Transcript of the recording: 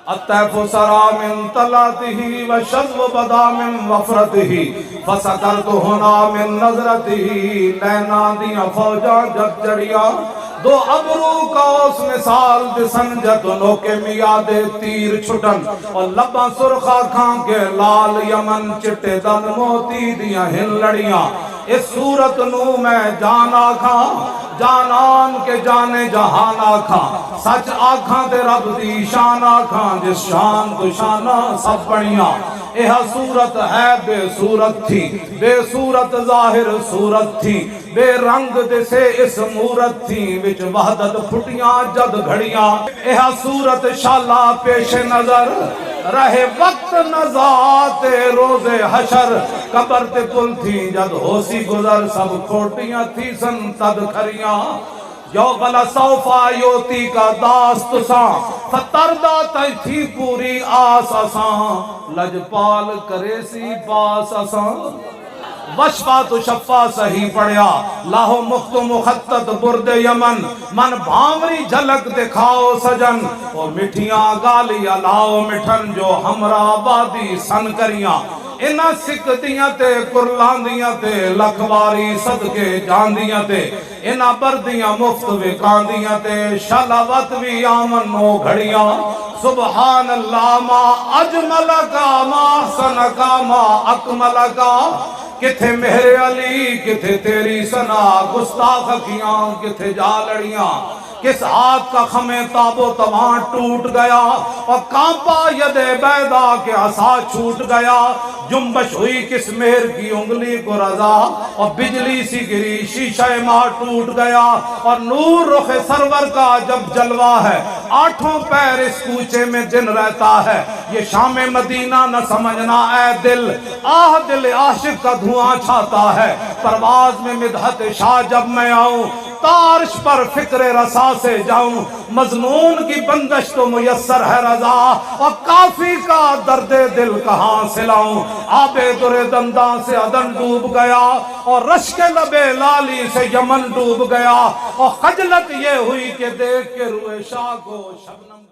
الطیف سرا من طلعته والشذب بدا من وفرته فسکرت ہنا من نظرته لینا دیا فوجاں جب جڑیا دو ابرو کا اس مثال دسن جتنوں کے میادے تیر چھٹن اور لباں سرخا کھان کے لال یمن چٹے دن موتی دیا ہن لڑیاں اس صورت نو میں جان آکھاں جانان کے جانے جہان آکھاں سچ آکھاں تے رب دی شان آکھاں جس شان کو شانہ سب بڑیاں یہ صورت ہے بے صورت تھی بے صورت ظاہر صورت تھی بے رنگ دسے اس مورت تھی وچ وحدت پھٹیاں جد گھڑیاں یہ صورت شالا پیش نظر رہے وقت نزات روز حشر قبر تے پل تھی جد ہوسی گزر سب کھوٹیاں تھی سن تد کھریاں یوغل صوفا یوتی کا داست ساں فتردہ تی تھی پوری آس اساں لجپال کرے سی پاس اساں وشفا تو شفا صحیح پڑیا لاہو مخت مخطط برد یمن من بھامری جھلک دکھاؤ سجن اور مٹھیاں گالیاں لاؤ مٹھن جو ہمراہ آبادی سن کریاں انہاں سکھدیاں تے کرلاندیاں تے لکھواری صدقے جاندیاں تے انہاں بردیاں مفت وکاندیاں تے شلاوت بھی آمن نو گھڑیاں سبحان اللہ ما اجمل کا ما حسن کا ما اکمل کا کتھے مہر علی کتھے تیری سنا گستاخ کیاں کتھے جا لڑیاں کس ہاتھ کا خمیں تاب و تواں ٹوٹ گیا اور کانپا ید بیدا کے عصا چھوٹ گیا جنبش ہوئی کس مہر کی انگلی کو رضا اور بجلی سی گری شیشہ ماں ٹوٹ گیا اور نور رخ سرور کا جب جلوہ ہے آٹھوں پیر اس کوچے میں دن رہتا ہے یہ شام مدینہ نہ سمجھنا اے دل آہ دل عاشق کا دھواں چھاتا ہے پرواز میں مدحت شاہ جب میں آؤں تارش پر فکر رسا سے جاؤں مظنون کی بندش تو میسر ہے رضا اور کافی کا درد دل کہاں سے لاؤں آب در دنداں سے عدن ڈوب گیا اور رشک لب لالی سے یمن ڈوب گیا اور خجلت یہ ہوئی کہ دیکھ کے روئے شاہ کو شبنم